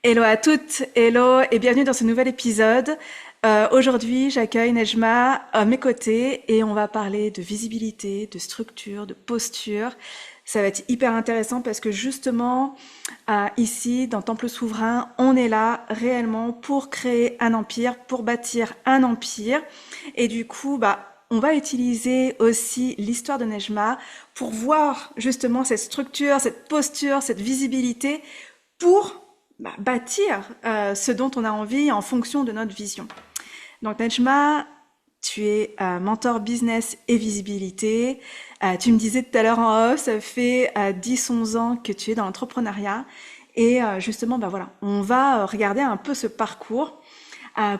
Hello à toutes, hello et bienvenue dans ce nouvel épisode. Aujourd'hui, j'accueille Nejma à mes côtés et on va parler de visibilité, de structure, de posture. Ça va être hyper intéressant parce que justement, ici, dans Temple Souverain, on est là réellement pour créer un empire, pour bâtir un empire. Et du coup, on va utiliser aussi l'histoire de Nejma pour voir justement cette structure, cette posture, cette visibilité pour bâtir ce dont on a envie en fonction de notre vision. Donc Nejma, tu es mentor business et visibilité. Tu me disais tout à l'heure en off, ça fait 10-11 ans que tu es dans l'entrepreneuriat. Et justement, voilà, on va regarder un peu ce parcours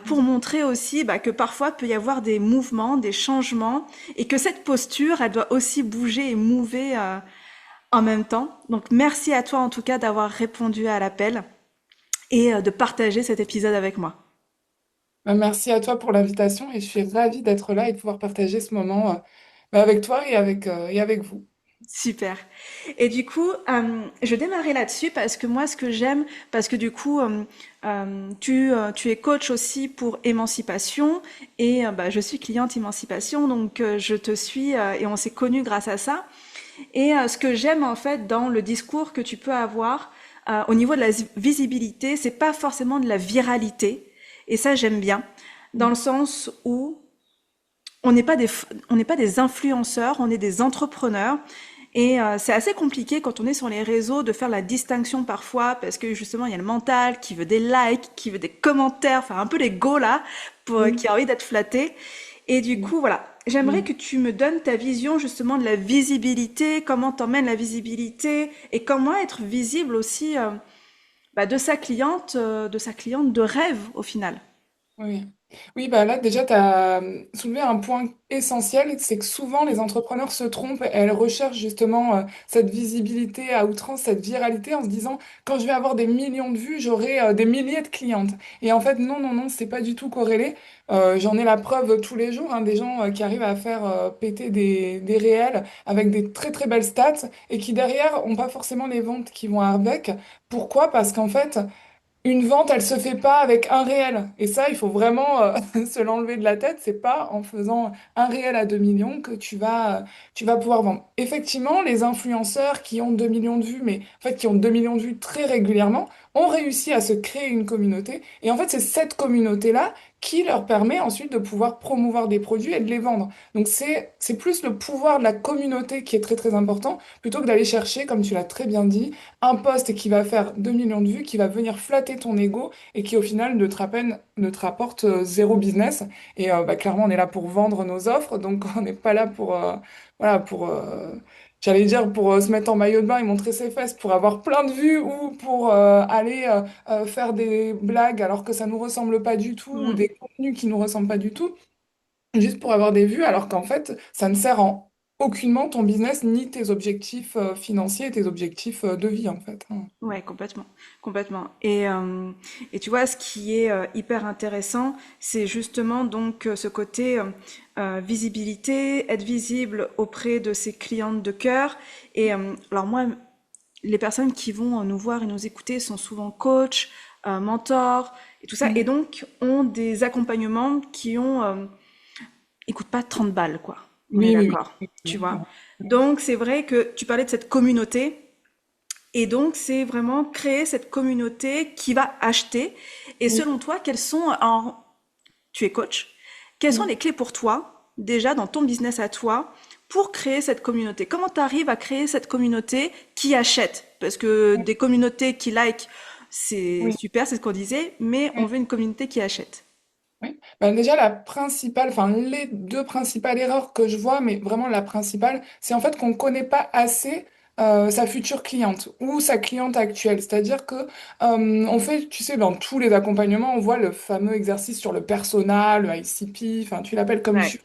pour montrer aussi que parfois il peut y avoir des mouvements, des changements, et que cette posture, elle doit aussi bouger et mouver en même temps. Donc merci à toi en tout cas d'avoir répondu à l'appel et de partager cet épisode avec moi. Merci à toi pour l'invitation et je suis ravie d'être là et de pouvoir partager ce moment avec toi et avec vous. Super. Et du coup, je vais démarrer là-dessus parce que moi, ce que j'aime, parce que du coup, tu es coach aussi pour émancipation et je suis cliente émancipation, donc je te suis et on s'est connus grâce à ça. Et ce que j'aime en fait dans le discours que tu peux avoir au niveau de la visibilité, c'est pas forcément de la viralité. Et ça, j'aime bien, dans le sens où on n'est pas des influenceurs, on est des entrepreneurs. Et c'est assez compliqué quand on est sur les réseaux de faire la distinction parfois parce que justement il y a le mental qui veut des likes, qui veut des commentaires, enfin un peu l'ego là, qui a envie d'être flatté. Et du coup voilà, j'aimerais que tu me donnes ta vision justement de la visibilité, comment t'emmènes la visibilité et comment être visible aussi de sa cliente de rêve au final. Oui. Oui, bah là déjà, tu as soulevé un point essentiel, c'est que souvent les entrepreneurs se trompent, et elles recherchent justement cette visibilité à outrance, cette viralité en se disant, quand je vais avoir des millions de vues, j'aurai des milliers de clientes. Et en fait, non, non, non, c'est pas du tout corrélé. J'en ai la preuve tous les jours, hein, des gens qui arrivent à faire péter des réels avec des très très belles stats et qui derrière ont pas forcément les ventes qui vont avec. Pourquoi? Parce qu'en fait, une vente, elle se fait pas avec un réel. Et ça, il faut vraiment se l'enlever de la tête. C'est pas en faisant un réel à 2 millions que tu vas pouvoir vendre. Effectivement, les influenceurs qui ont 2 millions de vues, mais en fait qui ont 2 millions de vues très régulièrement, ont réussi à se créer une communauté. Et en fait, c'est cette communauté-là qui leur permet ensuite de pouvoir promouvoir des produits et de les vendre. Donc c'est plus le pouvoir de la communauté qui est très très important, plutôt que d'aller chercher, comme tu l'as très bien dit, un post qui va faire 2 millions de vues, qui va venir flatter ton ego et qui au final ne te rapporte zéro business. Et clairement, on est là pour vendre nos offres, donc on n'est pas là pour, voilà, pour, j'allais dire, pour se mettre en maillot de bain et montrer ses fesses, pour avoir plein de vues ou pour aller faire des blagues alors que ça nous ressemble pas du tout ou Mm. des contenus qui nous ressemblent pas du tout juste pour avoir des vues, alors qu'en fait, ça ne sert en aucunement ton business ni tes objectifs financiers et tes objectifs de vie, en fait, hein. Ouais, complètement, complètement. Et tu vois, ce qui est hyper intéressant, c'est justement donc ce côté visibilité, être visible auprès de ses clientes de cœur. Et alors moi, les personnes qui vont nous voir et nous écouter sont souvent coachs, mentors et tout ça, et Mm. donc ont des accompagnements qui ont, ils coûtent pas 30 balles, quoi. On est Oui, oui, d'accord, oui. tu vois. Effectivement. Donc c'est vrai que tu parlais de cette communauté. Et donc, c'est vraiment créer cette communauté qui va acheter. Et Oui. selon toi, tu es coach, quelles sont Mm. les clés pour toi, déjà dans ton business à toi, pour créer cette communauté? Comment tu arrives à créer cette communauté qui achète? Parce que des communautés qui like, c'est Oui. super, c'est ce qu'on disait, mais on Oui. veut une communauté qui achète. Oui. Bah, déjà, la principale, enfin, les deux principales erreurs que je vois, mais vraiment la principale, c'est en fait qu'on ne connaît pas assez sa future cliente ou sa cliente actuelle. C'est-à-dire que on fait, tu sais, dans tous les accompagnements, on voit le fameux exercice sur le persona, le ICP, enfin, tu l'appelles comme Ouais. tu.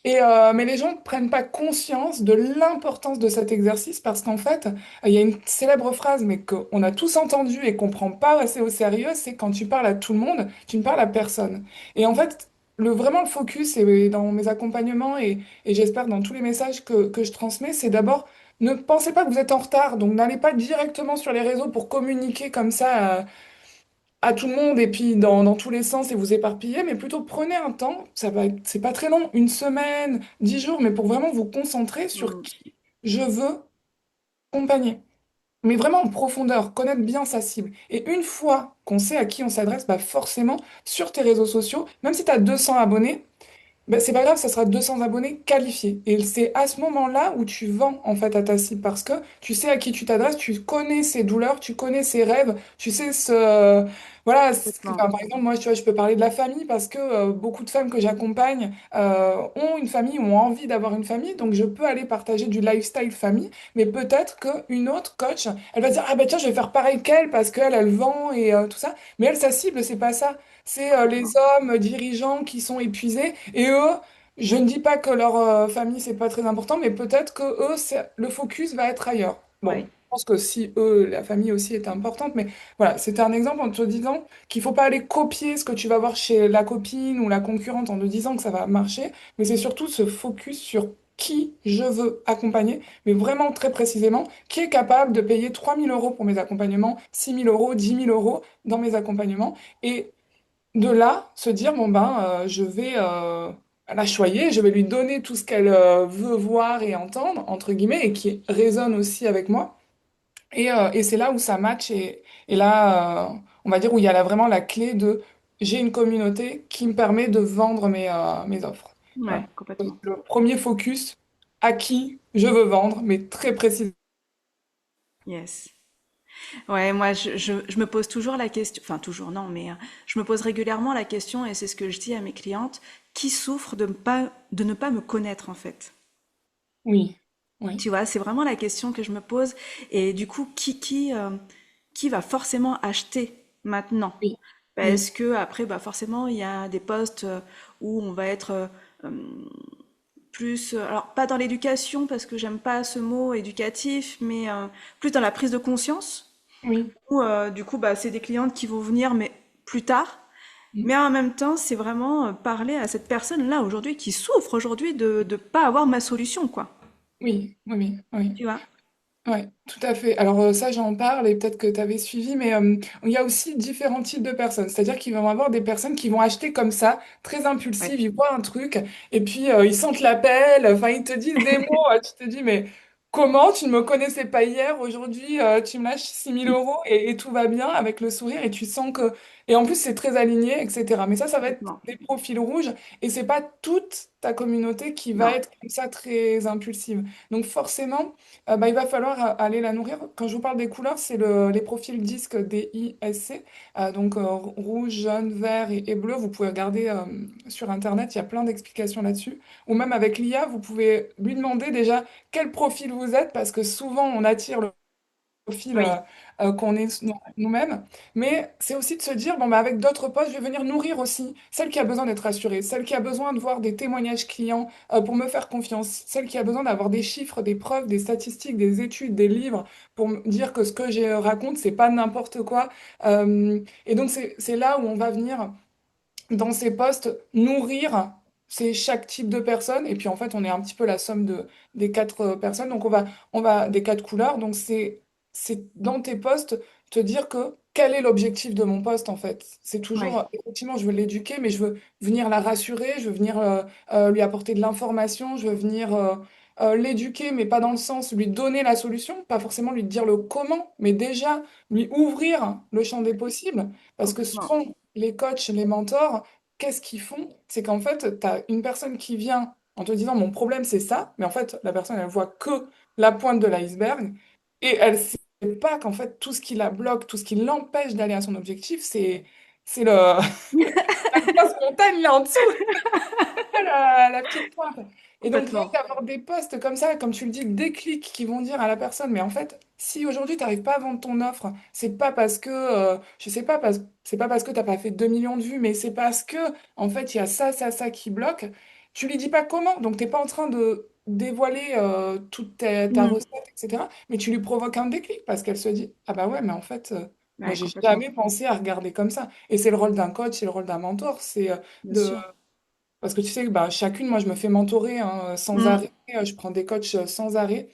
Mais les gens ne prennent pas conscience de l'importance de cet exercice parce qu'en fait, il y a une célèbre phrase, mais qu'on a tous entendue et qu'on prend pas assez au sérieux, c'est quand tu parles à tout le monde, tu ne parles à personne. Et en fait, vraiment le focus, et dans mes accompagnements et j'espère dans tous les messages que je transmets, c'est d'abord, ne pensez pas que vous êtes en retard, donc n'allez pas directement sur les réseaux pour communiquer comme ça à tout le monde et puis dans tous les sens et vous éparpiller, mais plutôt prenez un temps, c'est pas très long, une semaine, 10 jours, mais pour vraiment vous concentrer sur Mm. qui je veux accompagner. Mais vraiment en profondeur, connaître bien sa cible. Et une fois qu'on sait à qui on s'adresse, bah forcément, sur tes réseaux sociaux, même si tu as 200 abonnés, ben, c'est pas grave, ça sera 200 abonnés qualifiés. Et c'est à ce moment-là où tu vends en fait à ta cible parce que tu sais à qui tu t'adresses, tu connais ses douleurs, tu connais ses rêves, tu sais ce... Voilà, Complètement. enfin, par exemple, moi, tu vois, je peux parler de la famille parce que beaucoup de femmes que j'accompagne ont une famille, ont envie d'avoir une famille, donc je peux aller partager du lifestyle famille, mais peut-être qu'une autre coach, elle va dire, ah ben tiens, je vais faire pareil qu'elle parce qu'elle, elle vend et tout ça, mais elle, sa cible, c'est pas ça. C'est les Complètement. hommes dirigeants qui sont épuisés et eux, je ne dis pas que leur famille, c'est pas très important, mais peut-être que eux, le focus va être ailleurs. Bon, Ouais. je pense que si eux, la famille aussi est importante, mais voilà, c'était un exemple en te disant qu'il faut pas aller copier ce que tu vas voir chez la copine ou la concurrente en te disant que ça va marcher, mais c'est surtout se focus sur qui je veux accompagner, mais vraiment très précisément, qui est capable de payer 3 000 € pour mes accompagnements, 6 000 €, 10 000 € dans mes accompagnements. Et de là, se dire, bon ben, je vais la choyer, je vais lui donner tout ce qu'elle veut voir et entendre, entre guillemets, et qui résonne aussi avec moi. Et c'est là où ça match, et là, on va dire, où il y a vraiment la clé de j'ai une communauté qui me permet de vendre mes offres. Ouais, Voilà. complètement. Le premier focus, à qui je veux vendre, mais très précis. Yes. Ouais, moi, je me pose toujours la question, enfin toujours non, mais je me pose régulièrement la question, et c'est ce que je dis à mes clientes, qui souffre de ne pas me connaître en fait. Oui, oui, Tu vois, c'est vraiment la question que je me pose. Et du coup, qui va forcément acheter maintenant? oui, oui, Parce que après, bah forcément, il y a des postes où on va être plus, alors pas dans l'éducation parce que j'aime pas ce mot éducatif, mais plus dans la prise de conscience. oui. Où du coup, bah c'est des clientes qui vont venir, mais plus tard. Mais en même temps, c'est vraiment parler à cette personne-là aujourd'hui qui souffre aujourd'hui de ne pas avoir ma solution, quoi. Oui, oui, oui, oui. Tu vois? Ouais, tout à fait. Alors ça, j'en parle et peut-être que tu avais suivi, mais il y a aussi différents types de personnes. C'est-à-dire qu'il va y avoir des personnes qui vont acheter comme ça, très Ouais. impulsives, ils voient un truc et puis ils sentent l'appel, enfin ils te disent des mots, tu te dis mais comment tu ne me connaissais pas hier, aujourd'hui tu me lâches 6 000 € et tout va bien avec le sourire et tu sens que... Et en plus c'est très aligné, etc. Mais ça va être Complètement. des profils rouges et c'est pas toute ta communauté qui va Non. être comme ça très impulsive. Donc forcément bah, il va falloir aller la nourrir. Quand je vous parle des couleurs, c'est les profils disques DISC, donc rouge, jaune, vert et bleu. Vous pouvez regarder sur Internet, il y a plein d'explications là-dessus. Ou même avec l'IA, vous pouvez lui demander déjà quel profil vous êtes, parce que souvent on attire le profil Oui. qu'on est nous-mêmes. Mais c'est aussi de se dire, bon, bah, avec d'autres postes, je vais venir nourrir aussi celle qui a besoin d'être rassurée, celle qui a besoin de voir des témoignages clients pour me faire confiance, celle qui a besoin d'avoir des chiffres, des preuves, des statistiques, des études, des livres pour me dire que ce que je raconte, c'est pas n'importe quoi. Et donc, c'est là où on va venir dans ces postes, nourrir, c'est chaque type de personne. Et puis en fait, on est un petit peu la somme des quatre personnes. Donc on va des quatre couleurs. Donc c'est dans tes postes te dire que quel est l'objectif de mon poste en fait. C'est toujours, Oui. effectivement, je veux l'éduquer, mais je veux venir la rassurer, je veux venir lui apporter de l'information, je veux venir l'éduquer, mais pas dans le sens lui donner la solution, pas forcément lui dire le comment, mais déjà lui ouvrir le champ des possibles. Parce que Complètement. souvent, les coachs, les mentors, qu'est-ce qu'ils font? C'est qu'en fait, tu as une personne qui vient en te disant mon problème c'est ça, mais en fait, la personne elle voit que la pointe de l'iceberg et elle sait pas qu'en fait tout ce qui la bloque, tout ce qui l'empêche d'aller à son objectif, c'est la grosse montagne là en dessous la petite pointe. Et donc, rien Complètement. qu'avoir des postes comme ça, comme tu le dis, des clics qui vont dire à la personne, mais en fait, si aujourd'hui tu n'arrives pas à vendre ton offre, c'est pas parce que, je sais pas, c'est pas parce que tu n'as pas fait 2 millions de vues, mais c'est parce que, en fait, il y a ça, ça, ça qui bloque. Tu lui dis pas comment, donc t'es pas en train de dévoiler toute ta Mm. recette, etc. Mais tu lui provoques un déclic parce qu'elle se dit, ah bah ouais, mais en fait, moi Ouais, j'ai complètement. jamais pensé à regarder comme ça. Et c'est le rôle d'un coach, c'est le rôle d'un mentor, c'est Bien de sûr. parce que tu sais, bah, chacune, moi, je me fais mentorer hein, sans Mm. arrêt, je prends des coachs sans arrêt.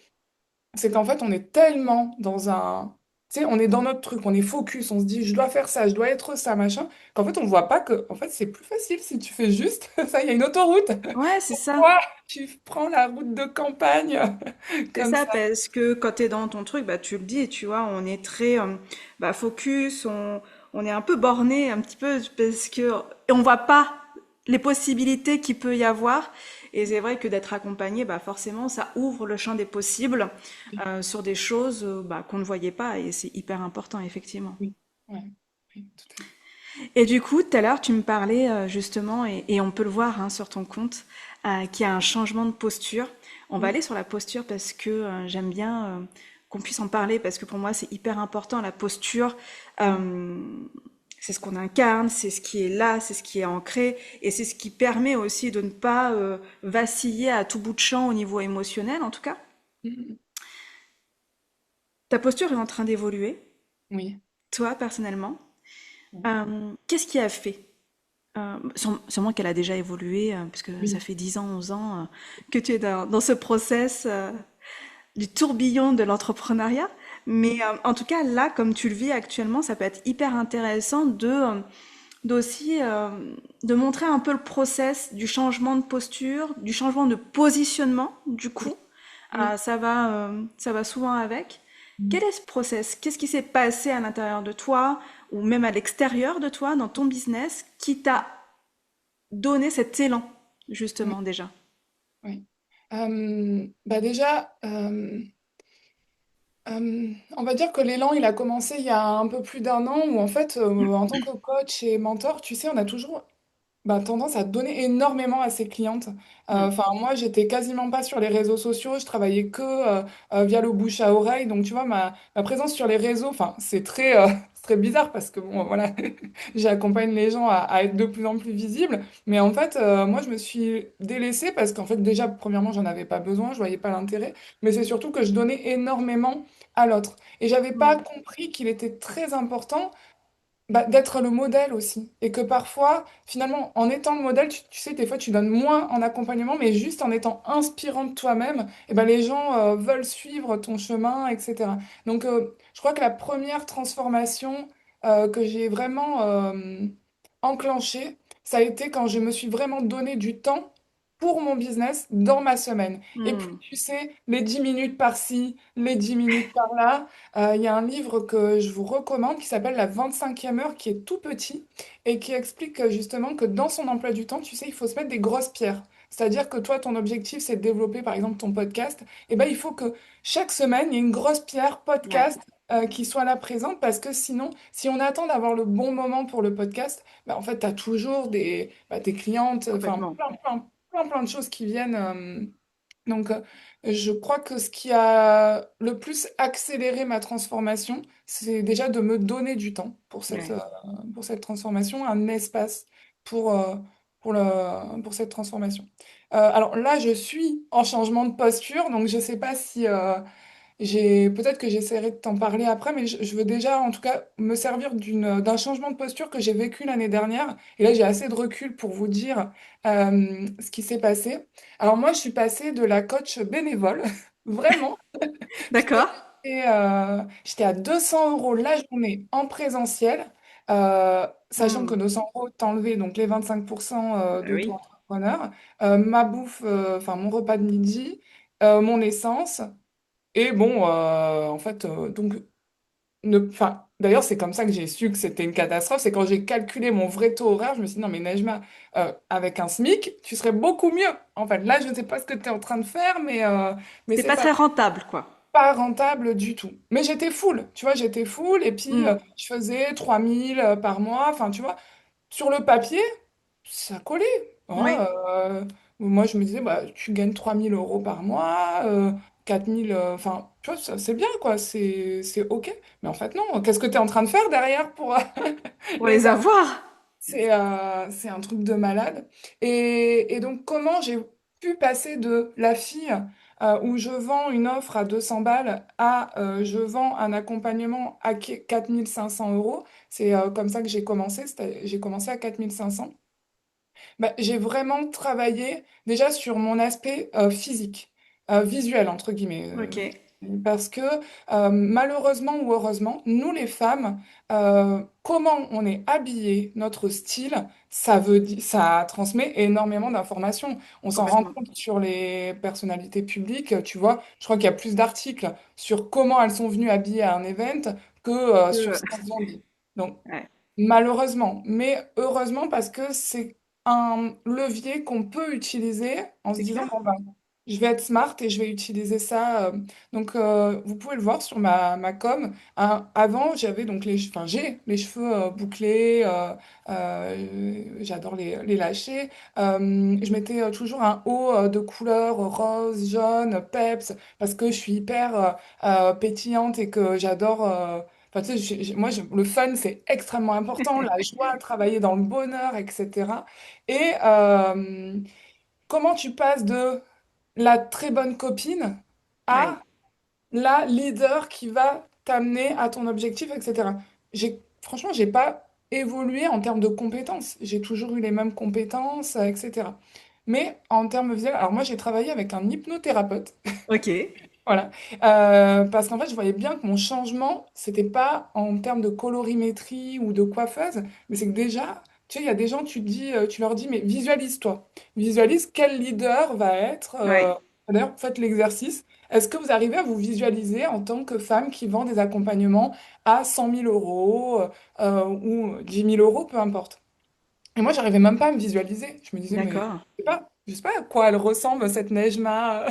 C'est qu'en fait, on est tellement dans un... tu sais, on est dans notre truc, on est focus, on se dit, je dois faire ça, je dois être ça, machin, qu'en fait, on voit pas que, en fait, c'est plus facile si tu fais juste ça, il y a une autoroute. Ouais, c'est ça. Pourquoi tu prends la route de campagne C'est comme ça, ça? parce que quand tu es dans ton truc, bah, tu le dis, tu vois, on est très bah, focus, on est un peu borné, un petit peu, parce que et on voit pas les possibilités qu'il peut y avoir. Et c'est vrai que d'être accompagné, bah, forcément, ça ouvre le champ des possibles Oui, sur des choses bah, qu'on ne voyait pas, et c'est hyper important, effectivement. oui, ouais, oui, tout à fait. Et du coup, tout à l'heure, tu me parlais justement, et on peut le voir hein, sur ton compte, qu'il y a un changement de posture. On va Oui, aller sur la posture parce que j'aime bien qu'on puisse en parler, parce que pour moi, c'est hyper important, la posture. oui, Euh, c'est ce qu'on incarne, c'est ce qui est là, c'est ce qui est ancré, et c'est ce qui permet aussi de ne pas vaciller à tout bout de champ au niveau émotionnel, en tout cas. mm, Ta posture est en train d'évoluer, oui, toi, personnellement. oui, Qu'est-ce qui a fait sûrement qu'elle a déjà évolué, parce que ça oui, fait 10 ans, 11 ans que tu es dans ce process du tourbillon de l'entrepreneuriat. Mais en tout cas, là, comme tu le vis actuellement, ça peut être hyper intéressant d'aussi de montrer un peu le process du changement de posture, du changement de positionnement, du oui, coup. oui, Ça va souvent avec. oui, Quel est ce process? Qu'est-ce qui s'est passé à l'intérieur de toi ou même à l'extérieur de toi dans ton business qui t'a donné cet élan, oui, justement, déjà? oui. Bah déjà, on va dire que l'élan, il a commencé il y a un peu plus d'un an où en fait, en tant que coach et mentor, tu sais, on a toujours tendance à donner énormément à ses clientes. Mm. Enfin, moi, j'étais quasiment pas sur les réseaux sociaux, je travaillais que via le bouche à oreille. Donc, tu vois, ma présence sur les réseaux, enfin, c'est très, c'est très bizarre parce que, bon, voilà, j'accompagne les gens à être de plus en plus visibles. Mais en fait, moi, je me suis délaissée parce qu'en fait, déjà, premièrement, j'en avais pas besoin, je voyais pas l'intérêt. Mais c'est surtout que je donnais énormément à l'autre. Et j'avais pas Mm. compris qu'il était très important d'être le modèle aussi. Et que parfois, finalement, en étant le modèle, tu sais, des fois, tu donnes moins en accompagnement, mais juste en étant inspirant de toi-même, et ben, les gens veulent suivre ton chemin, etc. Donc, je crois que la première transformation que j'ai vraiment enclenchée, ça a été quand je me suis vraiment donné du temps pour mon business dans ma semaine. Et puis, Mm. tu sais, les 10 minutes par-ci, les 10 minutes par-là, il y a un livre que je vous recommande qui s'appelle La 25e heure, qui est tout petit et qui explique justement que dans son emploi du temps, tu sais, il faut se mettre des grosses pierres. C'est-à-dire que toi, ton objectif, c'est de développer, par exemple, ton podcast. Et ben, il faut que chaque semaine, il y ait une grosse pierre Ouais, podcast qui soit là présente parce que sinon, si on attend d'avoir le bon moment pour le podcast, en fait, tu as toujours des clientes, enfin, complètement. plein de choses qui viennent. Donc, je crois que ce qui a le plus accéléré ma transformation, c'est déjà de me donner du temps Ouais. pour cette transformation, un espace pour, pour cette transformation. Alors là, je suis en changement de posture, donc je ne sais pas si, peut-être que j'essaierai de t'en parler après, mais je veux déjà, en tout cas, me servir d'un changement de posture que j'ai vécu l'année dernière. Et là, j'ai assez de recul pour vous dire ce qui s'est passé. Alors moi, je suis passée de la coach bénévole, vraiment. D'accord. J'étais à 200 euros la journée en présentiel, sachant que Mm. 200 euros t'enlever donc les 25% Bah oui. d'auto-entrepreneur, ma bouffe, enfin mon repas de midi, mon essence. Et bon, en fait, donc, enfin, d'ailleurs, c'est comme ça que j'ai su que c'était une catastrophe. C'est quand j'ai calculé mon vrai taux horaire, je me suis dit, non, mais Nejma, avec un SMIC, tu serais beaucoup mieux. En fait, là, je ne sais pas ce que tu es en train de faire, mais C'est c'est pas pas, très rentable, quoi. pas rentable du tout. Mais j'étais full, tu vois, j'étais full. Et puis, Mm. je faisais 3000 par mois. Enfin, tu vois, sur le papier, ça collait. Oui. Hein, moi, je me disais, bah, tu gagnes 3000 € par mois, 4000, enfin, tu vois, c'est bien, quoi, c'est OK. Mais en fait, non, qu'est-ce que tu es en train de faire derrière pour Pour les les avoir? avoir. C'est un truc de malade. Et donc, comment j'ai pu passer de la fille où je vends une offre à 200 balles à je vends un accompagnement à 4500 euros? C'est comme ça que j'ai commencé. J'ai commencé à 4500. J'ai vraiment travaillé déjà sur mon aspect physique, visuel, entre guillemets. Ok. Parce que malheureusement ou heureusement, nous les femmes, comment on est habillé, notre style, ça transmet énormément d'informations. On s'en rend Complètement. compte sur les personnalités publiques, tu vois. Je crois qu'il y a plus d'articles sur comment elles sont venues habillées à un event que sur Que- ce qu'elles ont dit. Donc, Ouais, malheureusement, mais heureusement parce que c'est un levier qu'on peut utiliser en se c'est disant, clair. bon, ben, je vais être smart et je vais utiliser ça. Donc, vous pouvez le voir sur ma com. Hein, avant, j'avais donc enfin, j'ai les cheveux bouclés, j'adore les lâcher. Je mettais toujours un haut de couleur rose, jaune, peps, parce que je suis hyper pétillante et que j'adore. Enfin, tu sais, le fun, c'est extrêmement important, la joie, travailler dans le bonheur, etc. Et comment tu passes de la très bonne copine Ouais, à la leader qui va t'amener à ton objectif, etc. Franchement, j'ai pas évolué en termes de compétences. J'ai toujours eu les mêmes compétences, etc. Mais en termes visuels, alors moi, j'ai travaillé avec un hypnothérapeute. ok, Voilà. Parce qu'en fait, je voyais bien que mon changement, c'était pas en termes de colorimétrie ou de coiffeuse, mais c'est que déjà, tu sais, il y a des gens, tu leur dis, mais visualise-toi. Visualise quel leader va être. ouais, D'ailleurs, faites l'exercice. Est-ce que vous arrivez à vous visualiser en tant que femme qui vend des accompagnements à 100 000 € ou 10 000 €, peu importe. Et moi, j'arrivais même pas à me visualiser. Je me disais, mais d'accord. je sais pas à quoi elle ressemble, cette Nejma.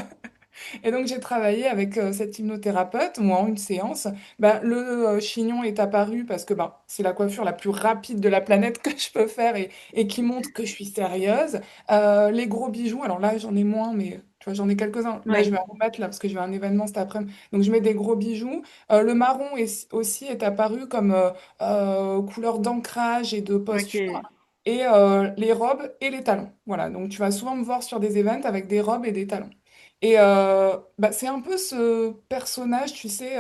Et donc j'ai travaillé avec cette hypnothérapeute où en une séance, bah, le chignon est apparu parce que bah, c'est la coiffure la plus rapide de la planète que je peux faire et qui montre que je suis sérieuse. Les gros bijoux, alors là j'en ai moins, mais tu vois, j'en ai quelques-uns. Là je Ouais, vais en remettre là parce que je vais à un événement cet après-midi. Donc je mets des gros bijoux. Le marron aussi est apparu comme couleur d'ancrage et de posture. ok. Et les robes et les talons. Voilà, donc tu vas souvent me voir sur des events avec des robes et des talons. Et bah, c'est un peu ce personnage, tu sais,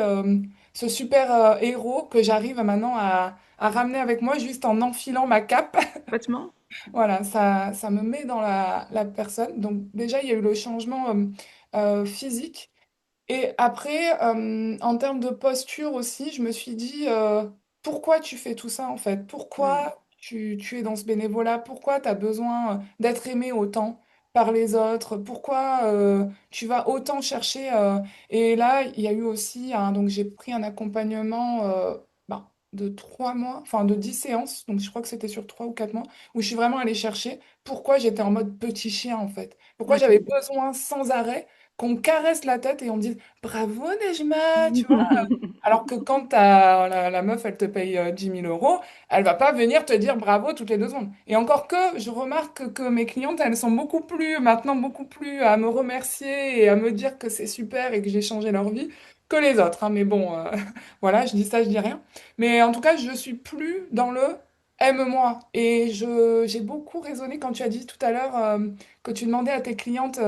ce super héros que j'arrive maintenant à ramener avec moi juste en enfilant ma cape. Complètement. Voilà, ça me met dans la personne. Donc déjà, il y a eu le changement physique. Et après, en termes de posture aussi, je me suis dit, pourquoi tu fais tout ça en fait? Mm. Pourquoi tu es dans ce bénévolat? Pourquoi tu as besoin d'être aimé autant par les autres? Pourquoi tu vas autant chercher Et là, il y a eu aussi, donc j'ai pris un accompagnement de 3 mois, enfin de 10 séances, donc je crois que c'était sur 3 ou 4 mois, où je suis vraiment allée chercher pourquoi j'étais en mode petit chien en fait. Pourquoi j'avais Ok. besoin sans arrêt qu'on me caresse la tête et on me dise bravo Nejma, tu vois. Alors que quand la meuf, elle te paye 10 000 euros, elle va pas venir te dire bravo toutes les 2 secondes. Et encore que je remarque que mes clientes, elles sont maintenant beaucoup plus à me remercier et à me dire que c'est super et que j'ai changé leur vie que les autres. Hein. Mais bon, voilà, je dis ça, je dis rien. Mais en tout cas, je suis plus dans le aime-moi. Et j'ai beaucoup raisonné quand tu as dit tout à l'heure que tu demandais à tes clientes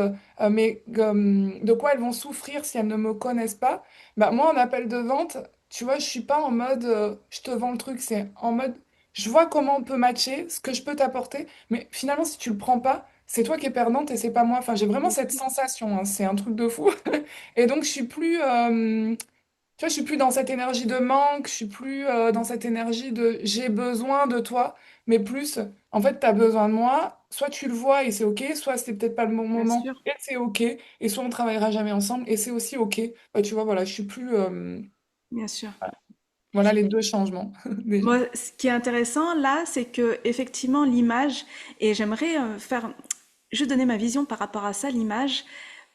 mais de quoi elles vont souffrir si elles ne me connaissent pas. Bah, moi, en appel de vente, tu vois, je suis pas en mode je te vends le truc, c'est en mode je vois comment on peut matcher, ce que je peux t'apporter, mais finalement, si tu le prends pas, c'est toi qui es perdante et c'est pas moi. Enfin, j'ai vraiment cette sensation, hein, c'est un truc de fou. Et donc, je suis plus, tu vois, je suis plus dans cette énergie de manque, je suis plus dans cette énergie de j'ai besoin de toi, mais plus, en fait, tu as besoin de moi, soit tu le vois et c'est OK, soit c'est peut-être pas le bon Bien moment sûr, et c'est OK, et soit on travaillera jamais ensemble et c'est aussi OK. Bah, tu vois, voilà, je suis plus. bien sûr. Voilà les deux changements, déjà. Moi, ce qui est intéressant là, c'est que effectivement l'image, et j'aimerais faire, je donner ma vision par rapport à ça, l'image,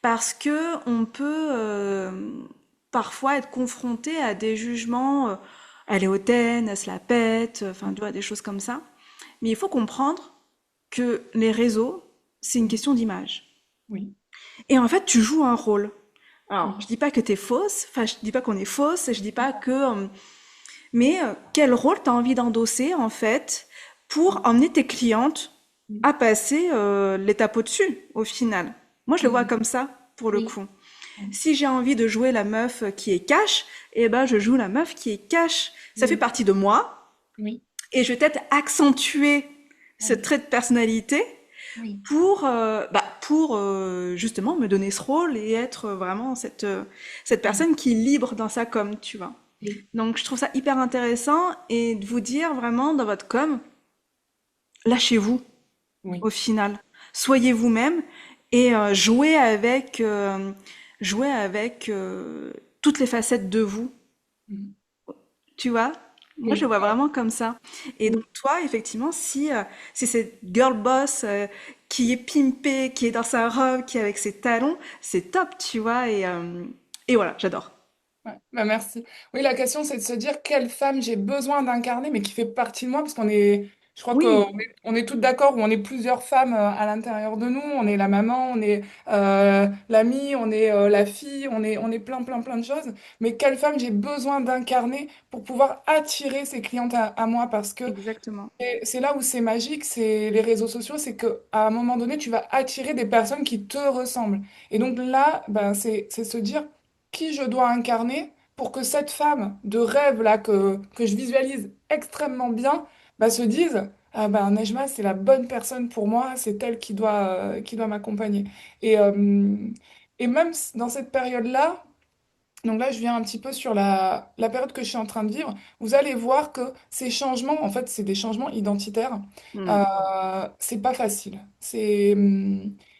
parce que on peut parfois être confronté à des jugements, elle est hautaine, elle se la pète, enfin tu vois, des choses comme ça. Mais il faut comprendre que les réseaux, c'est une question d'image. Oui. Et en fait, tu joues un rôle. Alors, Mm. je dis pas que t'es fausse, enfin je dis pas qu'on est fausse, je dis pas que mais quel rôle tu as envie d'endosser, en fait, pour emmener tes clientes Mm. à passer l'étape au-dessus, au final? Moi, je le vois Mm. comme ça, pour le Oui. coup. Mm. Si j'ai envie de jouer la meuf qui est cash, eh ben, je joue la meuf qui est cash. Ça fait Oui. partie de moi, Oui. et je vais peut-être accentuer ce Oui. trait de personnalité, Oui. pour justement me donner ce rôle et être vraiment cette personne qui est libre dans sa com, tu vois. Oui. Donc je trouve ça hyper intéressant et de vous dire vraiment dans votre com, lâchez-vous Oui. au final. Soyez vous-même et jouez avec toutes les facettes de vous. Mhm. Tu vois? Moi, je le Oui. vois vraiment comme ça. Et donc, Oui. toi, effectivement, si cette girl boss qui est pimpée, qui est dans sa robe, qui est avec ses talons, c'est top, tu vois. Et voilà, j'adore. Ouais, bah merci. Oui, la question, c'est de se dire quelle femme j'ai besoin d'incarner, mais qui fait partie de moi, parce je crois Oui, on est toutes d'accord, ou on est plusieurs femmes à l'intérieur de nous. On est la maman, on est l'amie, on est la fille, on est plein, plein, plein de choses. Mais quelle femme j'ai besoin d'incarner pour pouvoir attirer ces clientes à moi, parce que exactement. c'est là où c'est magique, c'est les réseaux sociaux, c'est que à un moment donné, tu vas attirer des personnes qui te ressemblent. Et donc là, ben, c'est se dire qui je dois incarner pour que cette femme de rêve là que je visualise extrêmement bien, bah, se dise, ah ben Nejma, c'est la bonne personne pour moi, c'est elle qui doit m'accompagner. Et, euh, et même dans cette période-là, donc là, je viens un petit peu sur la période que je suis en train de vivre. Vous allez voir que ces changements, en fait, c'est des changements identitaires. Hmm, C'est pas facile. C'est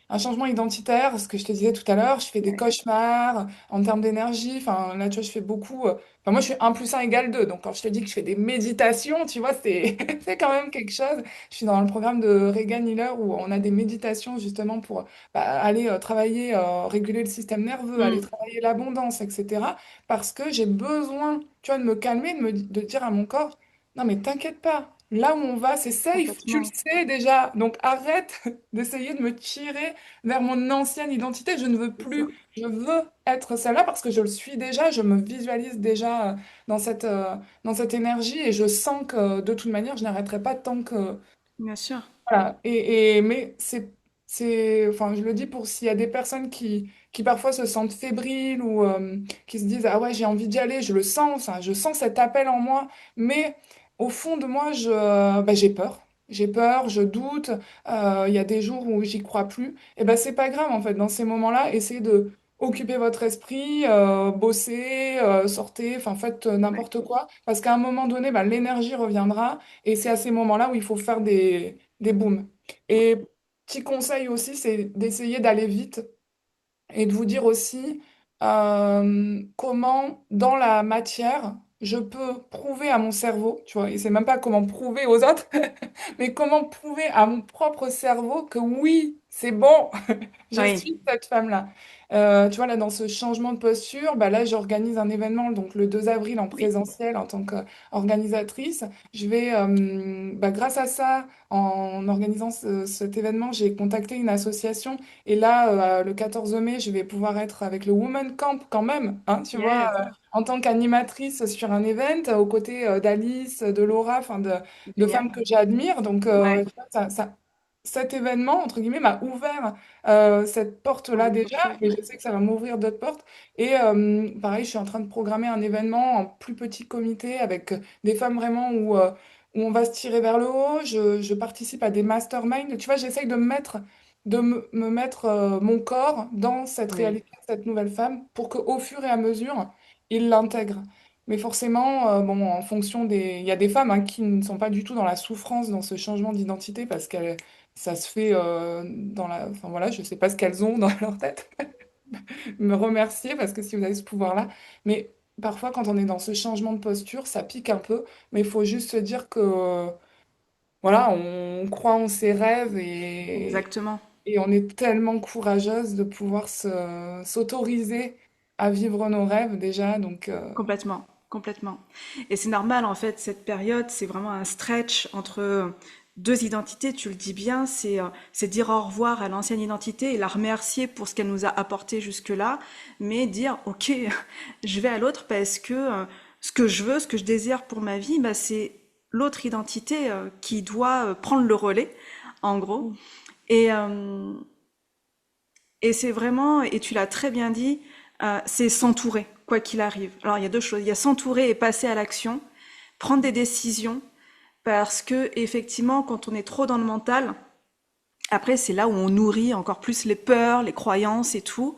un changement identitaire, ce que je te disais tout à l'heure, je fais des ouais, cauchemars en termes d'énergie. Enfin, là, tu vois, je fais beaucoup. Enfin, moi, je suis 1 + 1 = 2. Donc, quand je te dis que je fais des méditations, tu vois, c'est c'est quand même quelque chose. Je suis dans le programme de Regan Healer où on a des méditations justement pour aller travailler, réguler le système nerveux, aller hmm, travailler l'abondance, etc. Parce que j'ai besoin, tu vois, de me calmer, de dire à mon corps, non mais t'inquiète pas, là où on va, c'est safe, tu le complètement. sais déjà. Donc arrête d'essayer de me tirer vers mon ancienne identité. Je ne veux C'est ça. plus, je veux être celle-là parce que je le suis déjà, je me visualise déjà dans cette énergie et je sens que de toute manière, je n'arrêterai pas tant que Bien sûr. voilà. Mais enfin, je le dis pour s'il y a des personnes qui parfois se sentent fébriles ou qui se disent, ah ouais, j'ai envie d'y aller, je le sens, hein, je sens cet appel en moi, mais au fond de moi, bah, j'ai peur. J'ai peur, je doute, il y a des jours où j'y crois plus. Et ben c'est pas grave en fait, dans ces moments-là, essayez de occuper votre esprit, bosser, sortez, enfin faites Ouais, n'importe quoi, parce qu'à un moment donné, bah, l'énergie reviendra et c'est à ces moments-là où il faut faire des booms. Et petit conseil aussi, c'est d'essayer d'aller vite et de vous dire aussi comment, dans la matière, je peux prouver à mon cerveau, tu vois, et c'est même pas comment prouver aux autres, mais comment prouver à mon propre cerveau que oui, c'est bon, je oui, suis cette femme-là. Tu vois, là, dans ce changement de posture, bah, là, j'organise un événement, donc le 2 avril en oui, présentiel en tant qu'organisatrice. Je vais, bah, grâce à ça, en organisant cet événement, j'ai contacté une association. Et là, le 14 mai, je vais pouvoir être avec le Women Camp quand même, hein, tu vois, yes, en tant qu'animatrice sur un event, aux côtés d'Alice, de Laura, enfin de génial. femmes que j'admire. Donc, Ouais, tu vois, cet événement, entre guillemets, m'a ouvert cette porte-là envie déjà, d'autre chose, et ouais. je sais que ça va m'ouvrir d'autres portes. Et pareil, je suis en train de programmer un événement en plus petit comité avec des femmes vraiment où on va se tirer vers le haut. Je participe à des masterminds. Tu vois, j'essaye me mettre mon corps dans cette Oui, réalité, cette nouvelle femme, pour qu'au fur et à mesure, il l'intègre. Mais forcément, bon, en fonction des... Il y a des femmes hein, qui ne sont pas du tout dans la souffrance, dans ce changement d'identité, parce que ça se fait dans la... Enfin voilà, je sais pas ce qu'elles ont dans leur tête. Me remercier, parce que si vous avez ce pouvoir-là. Mais parfois, quand on est dans ce changement de posture, ça pique un peu, mais il faut juste se dire que, voilà, on croit en ses rêves exactement. et on est tellement courageuse de pouvoir s'autoriser à vivre nos rêves déjà. Donc, Complètement, complètement. Et c'est normal, en fait, cette période, c'est vraiment un stretch entre deux identités, tu le dis bien, c'est dire au revoir à l'ancienne identité et la remercier pour ce qu'elle nous a apporté jusque-là, mais dire, ok, je vais à l'autre parce que ce que je veux, ce que je désire pour ma vie, bah, c'est l'autre identité qui doit prendre le relais, en gros. oui, Et, euh, et c'est vraiment, et tu l'as très bien dit, c'est s'entourer, quoi qu'il arrive. Alors il y a deux choses, il y a s'entourer et passer à l'action, prendre des décisions, parce que effectivement, quand on est trop dans le mental, Après, c'est là où on nourrit encore plus les peurs, les croyances et tout.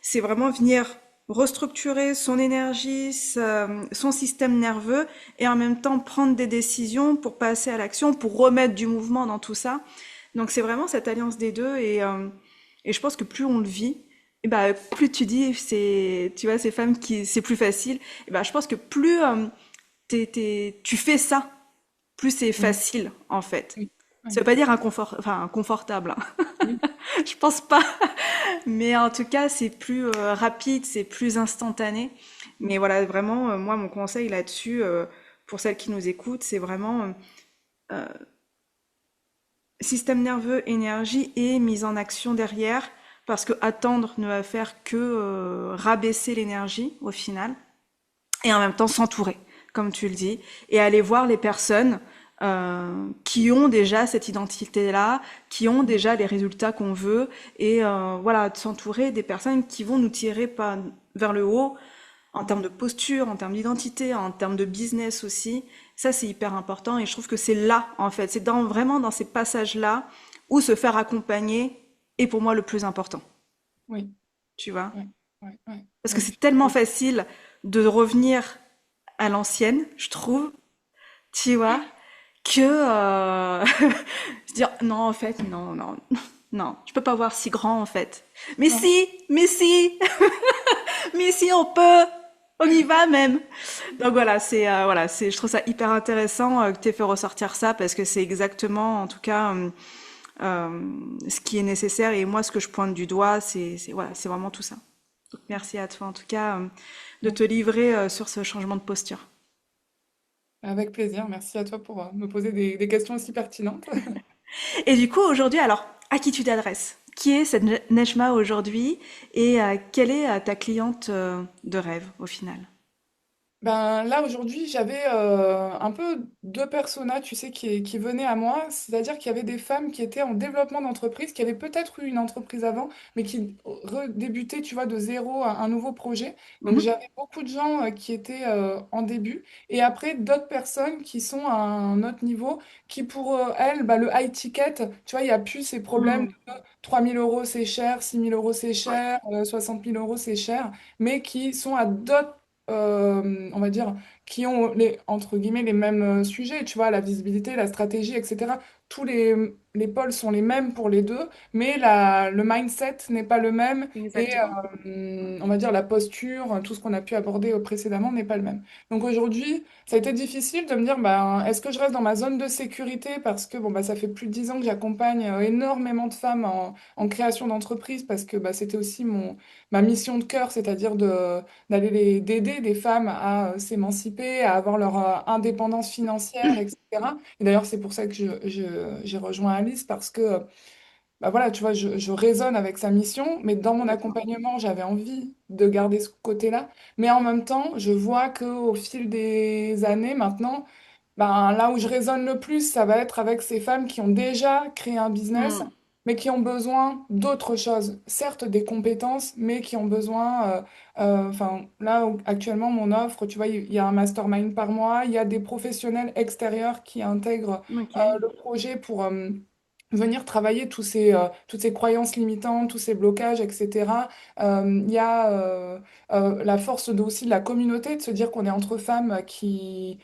C'est vraiment venir restructurer son énergie, son système nerveux et en même temps prendre des décisions pour passer à l'action, pour remettre du mouvement dans tout ça. Donc c'est vraiment cette alliance des deux et je pense que plus on le vit, et ben plus tu dis c'est tu vois ces femmes qui c'est plus facile, et ben je pense que plus tu fais ça, plus c'est Mm. facile en fait. Oui, Ça ouais, veut pas dire enfin confortable, hein. oui, Je pense pas. Mais en tout cas, c'est plus rapide, c'est plus instantané. Mais voilà, vraiment, moi, mon conseil là-dessus, pour celles qui nous écoutent, c'est vraiment système nerveux, énergie et mise en action derrière, parce que attendre ne va faire que rabaisser l'énergie au final, et en même temps s'entourer, comme tu le dis, et aller voir les personnes qui ont déjà cette identité-là, qui ont déjà les résultats qu'on veut, et voilà, de s'entourer des personnes qui vont nous tirer vers le haut, en termes de posture, en termes d'identité, en termes de business aussi. Ça, c'est hyper important, et je trouve que c'est là, en fait, c'est vraiment dans ces passages-là où se faire accompagner est pour moi le plus important, oui, tu vois. ouais, ouais, ouais, Parce que ouais, je c'est suis tellement d'accord. facile de revenir à l'ancienne, je trouve, tu vois, que se dire non en fait non je peux pas voir si grand en fait mais Non. si mais si mais si on peut on y va même donc voilà c'est je trouve ça hyper intéressant que tu aies fait ressortir ça parce que c'est exactement en tout cas ce qui est nécessaire et moi ce que je pointe du doigt c'est voilà c'est vraiment tout ça donc merci à toi en tout cas de te livrer sur ce changement de posture. Avec plaisir. Merci à toi pour me poser des questions aussi pertinentes. Et du coup, aujourd'hui, alors, à qui tu t'adresses? Qui est cette Nejma aujourd'hui et quelle est ta cliente de rêve au final? Ben, là, aujourd'hui, j'avais un peu deux personas, tu sais, qui venaient à moi. C'est-à-dire qu'il y avait des femmes qui étaient en développement d'entreprise, qui avaient peut-être eu une entreprise avant, mais qui redébutaient, tu vois, de zéro un nouveau projet. Donc, Mhm. j'avais beaucoup de gens qui étaient en début. Et après, d'autres personnes qui sont à un autre niveau, qui pour elles, bah, le high ticket, tu vois, il n'y a plus ces problèmes Mm. de 3 000 € c'est cher, 6 000 € c'est Ouais, cher, 60 000 € c'est cher, mais qui sont à d'autres on va dire, qui ont entre guillemets les mêmes sujets, tu vois, la visibilité, la stratégie, etc. Tous les pôles sont les mêmes pour les deux, mais le mindset n'est pas le même et exactement. on va dire la posture, tout ce qu'on a pu aborder précédemment n'est pas le même. Donc aujourd'hui, ça a été difficile de me dire, bah, est-ce que je reste dans ma zone de sécurité parce que bon, bah, ça fait plus de 10 ans que j'accompagne énormément de femmes en création d'entreprise parce que bah, c'était aussi ma mission de cœur, c'est-à-dire d'aider des femmes à s'émanciper, à avoir leur indépendance financière, etc. Et d'ailleurs, c'est pour ça que j'ai rejoint Alice parce que, bah voilà, tu vois, je résonne avec sa mission, mais dans mon Complètement. accompagnement, j'avais envie de garder ce côté-là. Mais en même temps, je vois qu'au fil des années, maintenant, ben, là où je résonne le plus, ça va être avec ces femmes qui ont déjà créé un business, Mm. mais qui ont besoin d'autres choses. Certes, des compétences, mais qui ont besoin. Enfin, là, actuellement, mon offre, tu vois, il y a un mastermind par mois, il y a des professionnels extérieurs qui intègrent Ok. le projet pour venir travailler toutes ces croyances limitantes, tous ces blocages, etc. Il y a la force aussi de la communauté, de se dire qu'on est entre femmes qui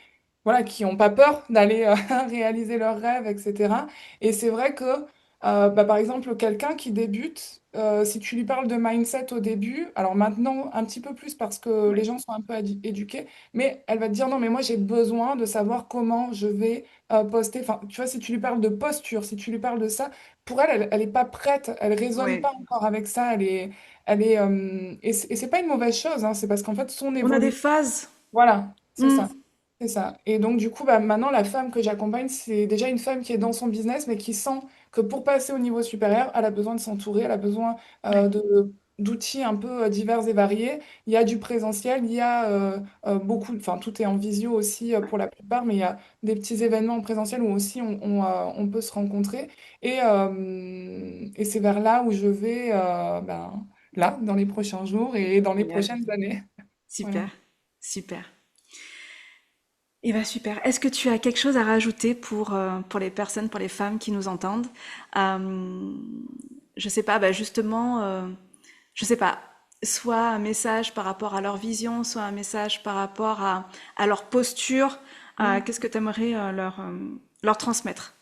voilà, qui n'ont pas peur d'aller réaliser leurs rêves, etc. Et c'est vrai que, bah, par exemple, quelqu'un qui débute, si tu lui parles de mindset au début, alors maintenant un petit peu plus parce que les Ouais. gens sont un peu éduqués, mais elle va te dire non, mais moi j'ai besoin de savoir comment je vais poster. Enfin, tu vois, si tu lui parles de posture, si tu lui parles de ça, pour elle, elle n'est pas prête, elle résonne Ouais. pas encore avec ça, et c'est pas une mauvaise chose, hein, c'est parce qu'en fait, son On a des évolution, phases. voilà, c'est Mm. ça. C'est ça. Et donc, du coup, bah, maintenant, la femme que j'accompagne, c'est déjà une femme qui est dans son business, mais qui sent que pour passer au niveau supérieur, elle a besoin de s'entourer, elle a besoin Ouais. d'outils un peu divers et variés. Il y a du présentiel, il y a beaucoup, enfin, tout est en visio aussi pour la plupart, mais il y a des petits événements en présentiel où aussi on peut se rencontrer. Et c'est vers là où je vais, ben, là, dans les prochains jours et dans les Génial. prochaines années. Voilà. Super. Super. Eh ben super. Est-ce que tu as quelque chose à rajouter pour les personnes, pour les femmes qui nous entendent? Euh, je sais pas, bah justement, je sais pas, soit un message par rapport à leur vision, soit un message par rapport à leur posture. Qu'est-ce que tu aimerais leur transmettre?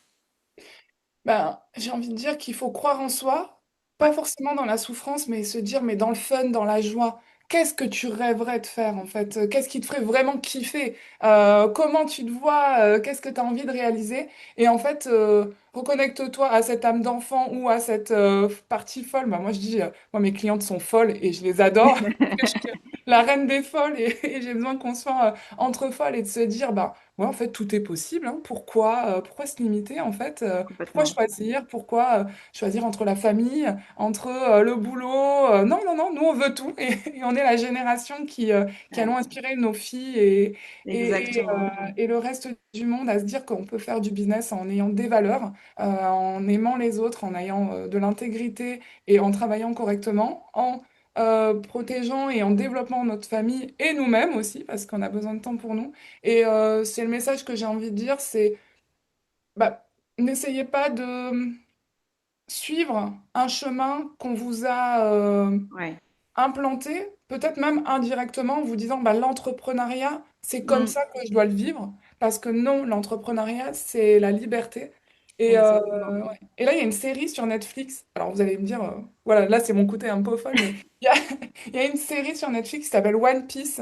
Ben, j'ai envie de dire qu'il faut croire en soi, pas Ouais. forcément dans la souffrance, mais se dire, mais dans le fun, dans la joie. Qu'est-ce que tu rêverais de faire en fait? Qu'est-ce qui te ferait vraiment kiffer? Comment tu te vois? Qu'est-ce que tu as envie de réaliser? Et en fait, reconnecte-toi à cette âme d'enfant ou à cette partie folle. Ben, moi, je dis, moi, mes clientes sont folles et je les adore. Je suis la reine des folles et j'ai besoin qu'on soit entre folles et de se dire, bah, ouais, en fait, tout est possible, hein. Pourquoi se limiter en fait? Pourquoi Complètement. choisir? Pourquoi choisir entre la famille, entre le boulot? Non, non, non, nous on veut tout et on est la génération qui Ouais, allons inspirer nos filles et exactement. et le reste du monde à se dire qu'on peut faire du business en ayant des valeurs, en aimant les autres, en ayant de l'intégrité et en travaillant correctement, en protégeant et en développant notre famille et nous-mêmes aussi, parce qu'on a besoin de temps pour nous. Et c'est le message que j'ai envie de dire, c'est bah, n'essayez pas de suivre un chemin qu'on vous a Ouais. implanté, peut-être même indirectement, en vous disant bah, l'entrepreneuriat, c'est comme Mm, ça que je dois le vivre, parce que non, l'entrepreneuriat, c'est la liberté. exactement. Ouais. Et là, il y a une série sur Netflix. Alors, vous allez me dire, voilà, là, c'est mon côté un peu folle, mais il y a, il y a une série sur Netflix qui s'appelle One Piece,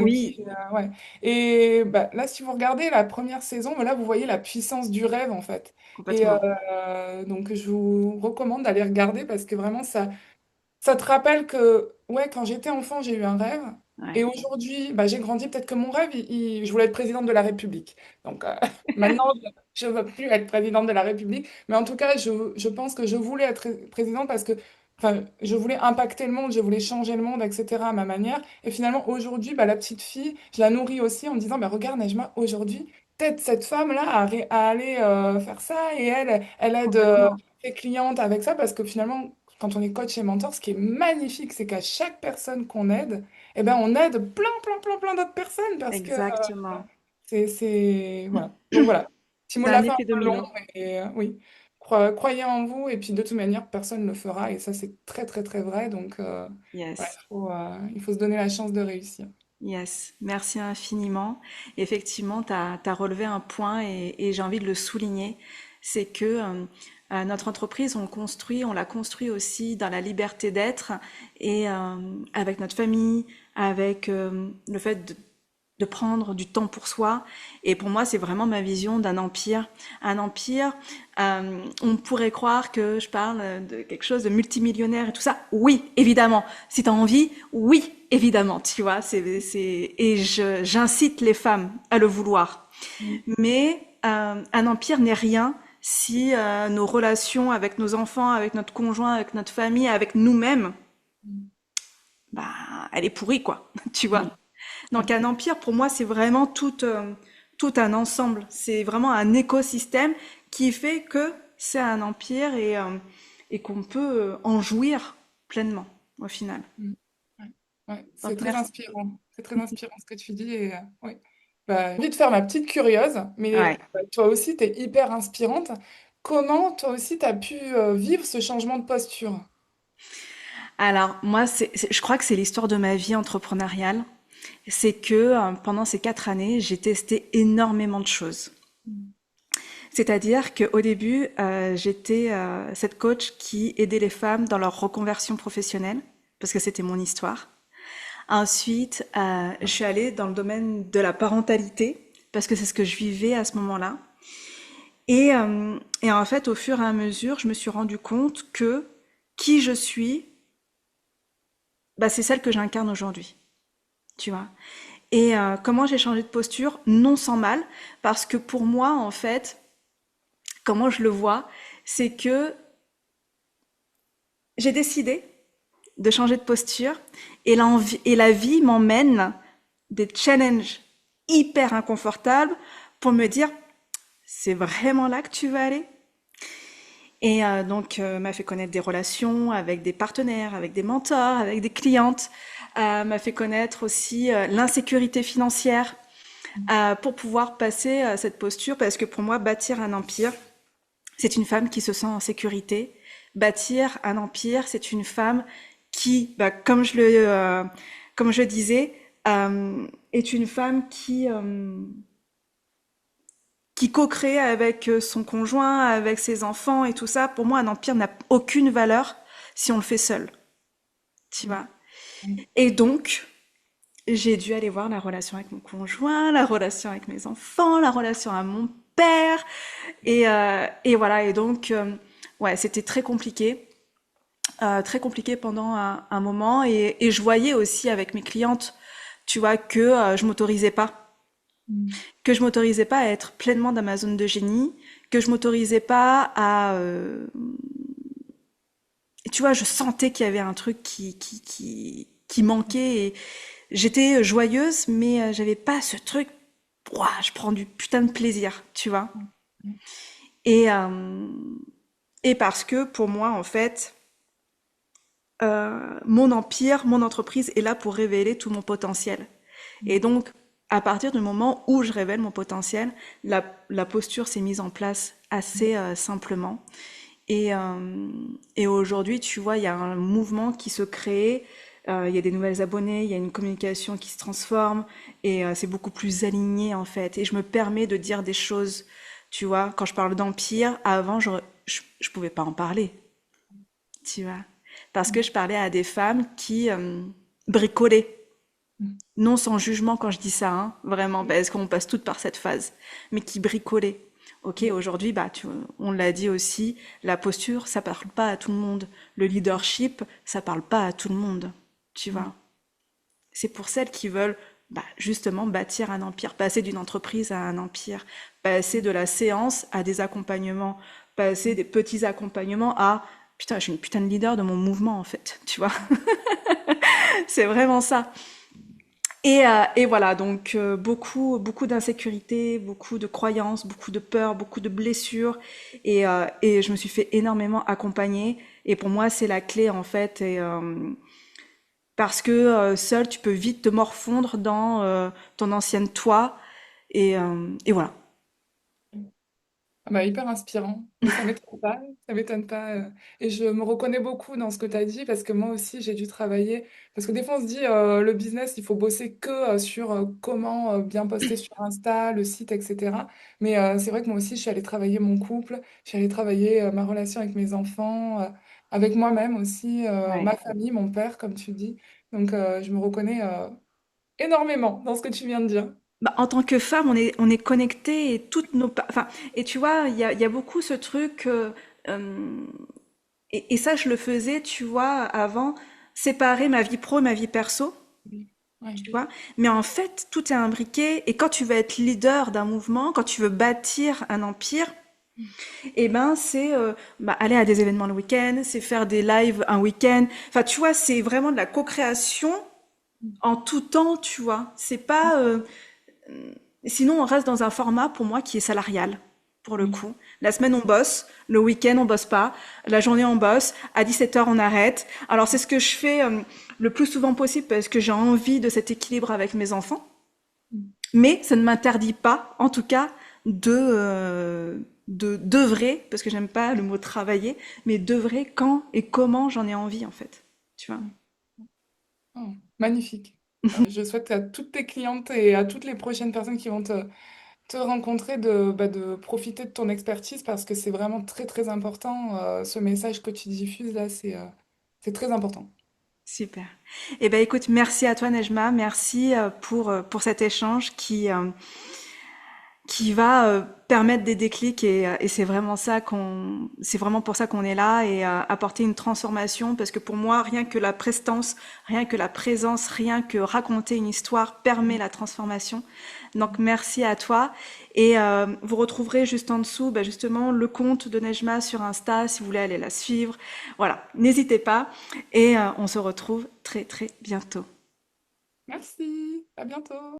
Oui, ouais. Et bah, là, si vous regardez la première saison, bah, là, vous voyez la puissance du rêve, en fait. Et complètement. donc, je vous recommande d'aller regarder parce que vraiment, ça te rappelle que, ouais, quand j'étais enfant, j'ai eu un rêve. Et Ouais. aujourd'hui, bah, j'ai grandi. Peut-être que mon rêve, je voulais être présidente de la République. Donc maintenant, je ne veux plus être présidente de la République. Mais en tout cas, je pense que je voulais être présidente parce que enfin, je voulais impacter le monde, je voulais changer le monde, etc. à ma manière. Et finalement, aujourd'hui, bah, la petite fille, je la nourris aussi en me disant, bah, regarde, Nejma, aujourd'hui, peut-être cette femme-là à aller faire ça et elle aide Complètement. ses clientes avec ça parce que finalement, quand on est coach et mentor, ce qui est magnifique, c'est qu'à chaque personne qu'on aide, eh ben, on aide plein, plein, plein, plein d'autres personnes parce que Exactement. voilà. Donc voilà. Petit mot C'est de un la fin un effet peu long, domino. mais oui. Croyez en vous et puis de toute manière, personne ne le fera et ça, c'est très, très, très vrai. Donc voilà, Yes. il faut se donner la chance de réussir. Yes. Merci infiniment. Effectivement, tu as relevé un point et j'ai envie de le souligner. C'est que notre entreprise, on l'a construit aussi dans la liberté d'être et avec notre famille, avec le fait de prendre du temps pour soi. Et pour moi, c'est vraiment ma vision d'un empire. Un empire, on pourrait croire que je parle de quelque chose de multimillionnaire et tout ça. Oui, évidemment. Si tu as envie, oui, évidemment. Tu vois, j'incite les femmes à le vouloir. Mm. Mais un empire n'est rien si nos relations avec nos enfants, avec notre conjoint, avec notre famille, avec nous-mêmes, Mm. bah, elle est pourrie, quoi. Tu Mm. vois. Donc un empire, pour moi, c'est vraiment tout un ensemble. C'est vraiment un écosystème qui fait que c'est un empire et qu'on peut en jouir pleinement, au final. Mm. Ouais. Ouais, c'est Donc très merci. inspirant. C'est très inspirant ce que tu dis. Et, ouais. Bah, j'ai envie de faire ma petite curieuse, mais Ouais. toi aussi, tu es hyper inspirante. Comment toi aussi, tu as pu vivre ce changement de posture? Alors moi, je crois que c'est l'histoire de ma vie entrepreneuriale. C'est que pendant ces 4 années, j'ai testé énormément de choses. Mm. C'est-à-dire qu'au début, j'étais cette coach qui aidait les femmes dans leur reconversion professionnelle, parce que c'était mon histoire. Ensuite, je suis allée dans le domaine de la parentalité, parce que c'est ce que je vivais à ce moment-là. Et en fait, au fur et à mesure, je me suis rendu compte que qui je suis, bah, c'est celle que j'incarne aujourd'hui, tu vois. Et comment j'ai changé de posture, non sans mal, parce que pour moi, en fait, comment je le vois, c'est que j'ai décidé de changer de posture et la vie m'emmène des challenges hyper inconfortables pour me dire c'est vraiment là que tu vas aller. Et donc m'a fait connaître des relations avec des partenaires, avec des mentors, avec des clientes, m'a fait connaître aussi l'insécurité financière, pour pouvoir passer à cette posture, parce que pour moi, bâtir un empire, c'est une femme qui se sent en sécurité. Bâtir un empire, c'est une femme qui, bah, comme je le disais, est une femme qui co-crée avec son conjoint, avec ses enfants et tout ça. Pour moi, un empire n'a aucune valeur si on le fait seul, tu vois. Et donc, j'ai dû aller voir la relation avec mon conjoint, la relation avec mes enfants, la relation à mon père. Et voilà, et donc, ouais, c'était très compliqué pendant un moment. Et je voyais aussi avec mes clientes, tu vois, que je m'autorisais pas à être pleinement dans ma zone de génie, que je m'autorisais pas à, tu vois, je sentais qu'il y avait un truc qui manquait. Et j'étais joyeuse, mais j'avais pas ce truc. Ouah, je prends du putain de plaisir, tu vois. Et, euh, et parce que pour moi, en fait, mon empire, mon entreprise est là pour révéler tout mon potentiel. Et donc, à partir du moment où je révèle mon potentiel, la posture s'est mise en place assez simplement. Et aujourd'hui, tu vois, il y a un mouvement qui se crée, il y a des nouvelles abonnées, il y a une communication qui se transforme, et c'est beaucoup plus aligné en fait. Et je me permets de dire des choses, tu vois, quand je parle d'empire, avant, je pouvais pas en parler, tu vois, parce que je parlais à des femmes qui bricolaient. Non sans jugement quand je dis ça, hein, vraiment, parce qu'on passe toutes par cette phase, mais qui bricolaient. Ok, aujourd'hui, bah, on l'a dit aussi, la posture, ça parle pas à tout le monde. Le leadership, ça parle pas à tout le monde, tu vois. C'est pour celles qui veulent, bah, justement bâtir un empire, passer d'une entreprise à un empire, passer de la séance à des accompagnements, passer des petits accompagnements à putain, je suis une putain de leader de mon mouvement en fait, tu vois. C'est vraiment ça. Et voilà, donc beaucoup d'insécurité, beaucoup de croyances, beaucoup de peurs, beaucoup de blessures, et je me suis fait énormément accompagner. Et pour moi, c'est la clé en fait, parce que seul, tu peux vite te morfondre dans ton ancienne toi, et voilà. Ah bah, hyper inspirant, mais ça m'étonne pas. Et je me reconnais beaucoup dans ce que tu as dit parce que moi aussi j'ai dû travailler. Parce que des fois on se dit le business, il faut bosser que sur comment bien poster sur Insta, le site, etc. Mais c'est vrai que moi aussi je suis allée travailler mon couple, je suis allée travailler ma relation avec mes enfants, avec moi-même aussi, ma Ouais. famille, mon père, comme tu dis. Donc je me reconnais énormément dans ce que tu viens de dire. Bah, en tant que femme, on est connecté et toutes nos, enfin, et tu vois, il y a beaucoup ce truc, euh, et ça, je le faisais, tu vois, avant, séparer ma vie pro et ma vie perso, Oui. Ouais. tu vois. Mais en fait, tout est imbriqué. Et quand tu veux être leader d'un mouvement, quand tu veux bâtir un empire, eh ben, c'est bah, aller à des événements le week-end, c'est faire des lives un week-end. Enfin, tu vois, c'est vraiment de la co-création en tout temps, tu vois. C'est pas. Sinon, on reste dans un format, pour moi, qui est salarial, pour le Oui. coup. La semaine, on bosse. Le week-end, on bosse pas. La journée, on bosse. À 17 heures, on arrête. Alors, c'est ce que je fais le plus souvent possible parce que j'ai envie de cet équilibre avec mes enfants. Mais ça ne m'interdit pas, en tout cas, d'œuvrer, parce que j'aime pas le mot travailler, mais d'œuvrer quand et comment j'en ai envie, en fait. Tu vois? Oh, magnifique. Je souhaite à toutes tes clientes et à toutes les prochaines personnes qui vont te rencontrer de profiter de ton expertise parce que c'est vraiment très très important. Ce message que tu diffuses là, c'est très important. Super. Eh ben, écoute, merci à toi, Nejma. Merci pour cet échange qui va permettre des déclics et c'est vraiment pour ça qu'on est là et apporter une transformation parce que pour moi rien que la prestance, rien que la présence, rien que raconter une histoire permet la transformation. Donc merci à toi et vous retrouverez juste en dessous bah, justement le compte de Nejma sur Insta si vous voulez aller la suivre. Voilà, n'hésitez pas et on se retrouve très très bientôt. Merci, à bientôt.